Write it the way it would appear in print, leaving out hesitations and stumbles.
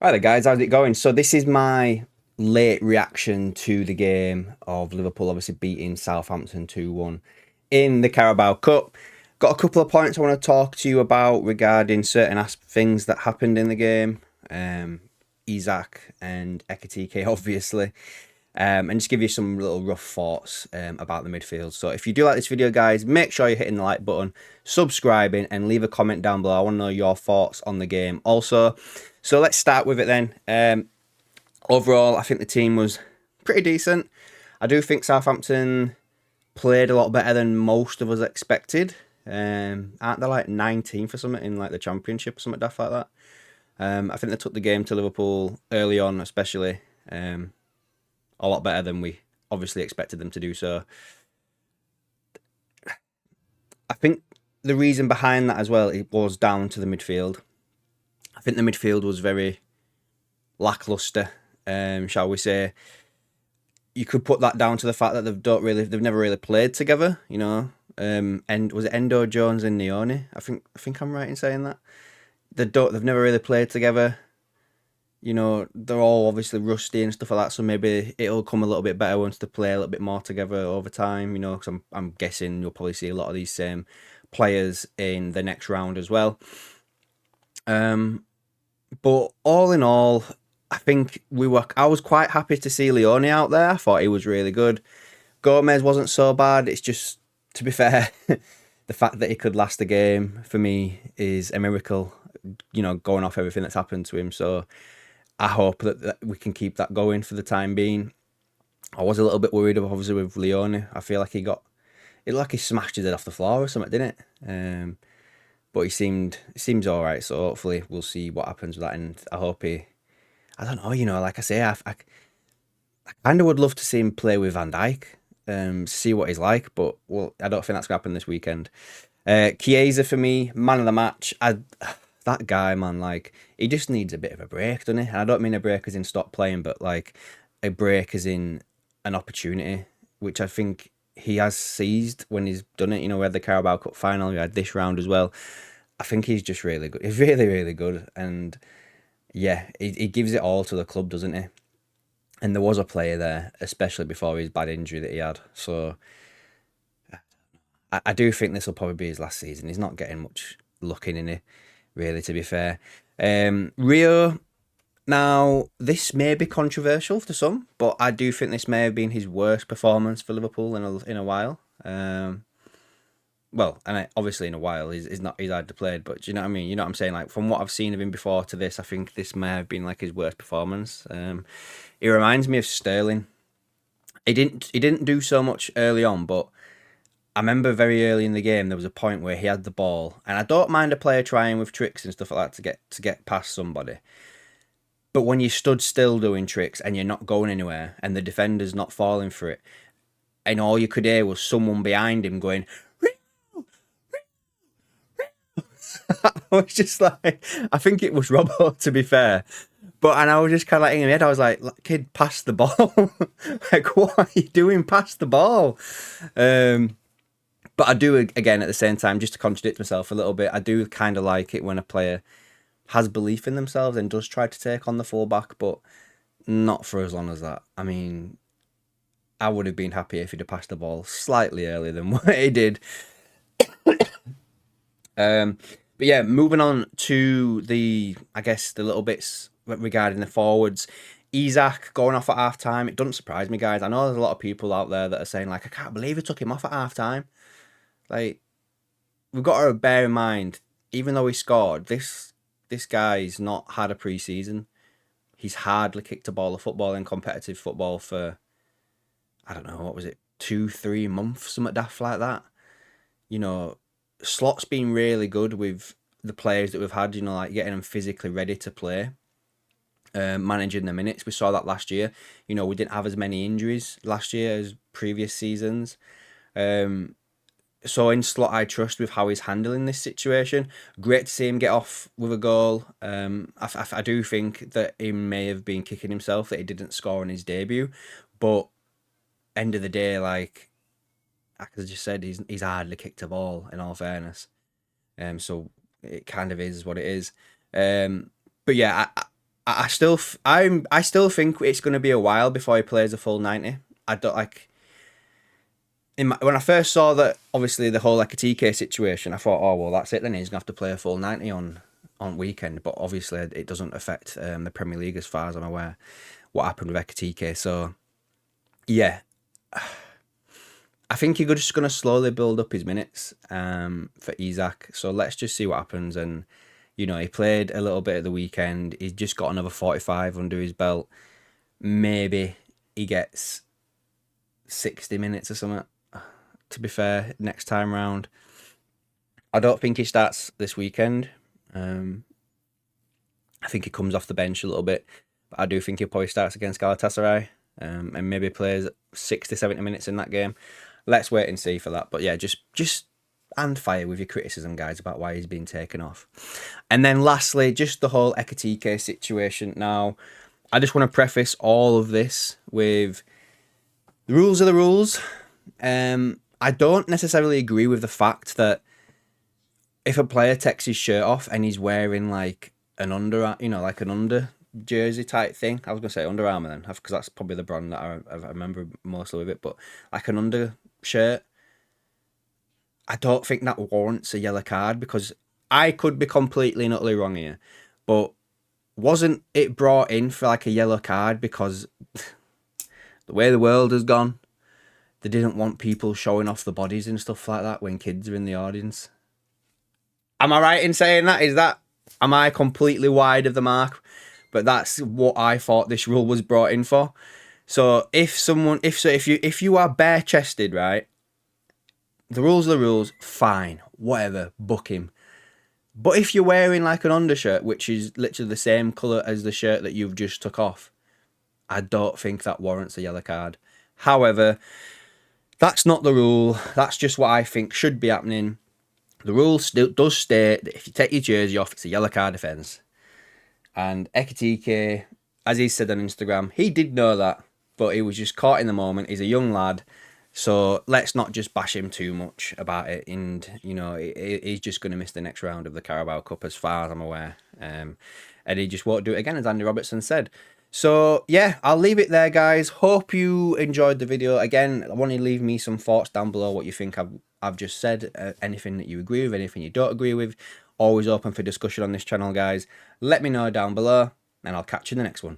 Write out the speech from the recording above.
Hi there, guys. How's it going? So this is my late reaction to the game of Liverpool obviously beating Southampton 2-1 in the Carabao Cup. Got a couple of points I want to talk to you about regarding certain things that happened in the game. Isak and Ekitike, obviously. And just give you some little rough thoughts about the midfield. So if you do like this video, guys, make sure you're hitting the like button, subscribing, and leave a comment down below. I want to know your thoughts on the game also. So let's start with it then. Overall, I think the team was pretty decent. I do think Southampton played a lot better than most of us expected. Aren't they like 19th or something in like the Championship or something daft like that? I think they took the game to Liverpool early on, especially. A lot better than we obviously expected them to do so. I think the reason behind that as well, it was down to the midfield. I think the midfield was very lackluster, shall we say. You could put that down to the fact that they've never really played together, you know. And was it Endo, Jones, and Neone? I think I'm right in saying that. They've never really played together. You know, they're all obviously rusty and stuff like that, so maybe it'll come a little bit better once they play a little bit more together over time, you know, because I'm guessing you'll probably see a lot of these same players in the next round as well. But all in all, I think I was quite happy to see Leone out there. I thought he was really good. Gomez wasn't so bad. It's just, to be fair, the fact that he could last the game for me is a miracle, you know, going off everything that's happened to him. So I hope that we can keep that going for the time being. I was a little bit worried, obviously, with Leone. I feel like he smashed his head off the floor or something, didn't it? But he seems all right. So hopefully we'll see what happens with that. And I hope I don't know, you know, like I say, I kind of would love to see him play with Van Dijk, see what he's like. But well, I don't think that's gonna happen this weekend. Chiesa for me, man of the match. That guy, man, like, he just needs a bit of a break, doesn't he? And I don't mean a break as in stop playing, but like a break as in an opportunity, which I think he has seized when he's done it. You know, we had the Carabao Cup final, we had this round as well. I think he's just really good. He's really, really good. And yeah, he gives it all to the club, doesn't he? And there was a player there, especially before his bad injury that he had. So I do think this will probably be his last season. He's not getting much luck in it, really, to be fair. Rio, now, this may be controversial to some, but I do think this may have been his worst performance for Liverpool in a while. Well, and obviously in a while he's hardly played, but do you know what I mean? You know what I'm saying? Like, from what I've seen of him before to this, I think this may have been like his worst performance. He reminds me of Sterling. He didn't do so much early on, but I remember very early in the game there was a point where he had the ball, and I don't mind a player trying with tricks and stuff like that to get past somebody. But when you stood still doing tricks and you're not going anywhere, and the defender's not falling for it, and all you could hear was someone behind him going, I was just like, I think it was Robbo, to be fair. And I was just kind of like in my head, I was like, kid, pass the ball. Like, what are you doing? Pass the ball. But I do, again, at the same time, just to contradict myself a little bit, I do kind of like it when a player has belief in themselves and does try to take on the fullback, but not for as long as that. I mean, I would have been happy if he'd have passed the ball slightly earlier than what he did. But yeah, moving on to I guess, the little bits regarding the forwards. Isak going off at half time. It doesn't surprise me, guys. I know there's a lot of people out there that are saying, like, I can't believe he took him off at half time. Like, we've got to bear in mind, even though he scored, this guy's not had a pre-season. He's hardly kicked a ball of football in competitive football for, I don't know, what was it, 2-3 months, something daft like that. You know, Slot's been really good with the players that we've had, you know, like getting them physically ready to play, managing the minutes. We saw that last year. You know, we didn't have as many injuries last year as previous seasons. So in Slot, I trust with how he's handling this situation. Great to see him get off with a goal. I do think that he may have been kicking himself that he didn't score on his debut, but end of the day, like I just said, he's hardly kicked a ball, in all fairness. So it kind of is what it is. But yeah, I still think it's going to be a while before he plays a full 90. I don't like. When I first saw that, obviously the whole Ekitike situation, I thought, oh well, that's it. Then he's gonna have to play a full 90 on weekend. But obviously, it doesn't affect the Premier League as far as I'm aware. What happened with Ekitike? So yeah, I think you're just gonna slowly build up his minutes for Isak. So let's just see what happens. And you know, he played a little bit at the weekend. He's just got another 45 under his belt. Maybe he gets 60 minutes or something. To be fair, next time round, I don't think he starts this weekend. I think he comes off the bench a little bit, but I do think he probably starts against Galatasaray, and maybe plays 60, 70 minutes in that game. Let's wait and see for that. But yeah, just and fire with your criticism, guys, about why he's been taken off. And then lastly, just the whole Ekitike situation. Now, I just want to preface all of this with the rules are the rules. I don't necessarily agree with the fact that if a player takes his shirt off and he's wearing like an under, like an under jersey type thing. I was gonna say Under Armour then, because that's probably the brand that I remember mostly with it. But like an under shirt, I don't think that warrants a yellow card, because I could be completely and utterly wrong here, but wasn't it brought in for like a yellow card because the way the world has gone, they didn't want people showing off the bodies and stuff like that when kids are in the audience? Am I right in saying that? Am I completely wide of the mark? But that's what I thought this rule was brought in for. So if you are bare chested, right? The rules are the rules. Fine, whatever. Book him. But if you're wearing like an undershirt, which is literally the same colour as the shirt that you've just took off, I don't think that warrants a yellow card. However, that's not the rule. That's just what I think should be happening. The rule still does state that if you take your jersey off, it's a yellow card offence. And Ekitike, as he said on Instagram, he did know that, but he was just caught in the moment. He's a young lad, so let's not just bash him too much about it. And, he's just going to miss the next round of the Carabao Cup as far as I'm aware. And he just won't do it again, as Andy Robertson said. So, yeah, I'll leave it there, guys. Hope you enjoyed the video. Again, I want you to leave me some thoughts down below, what you think I've just said. Anything that you agree with, anything you don't agree with. Always open for discussion on this channel, guys. Let me know down below, and I'll catch you in the next one.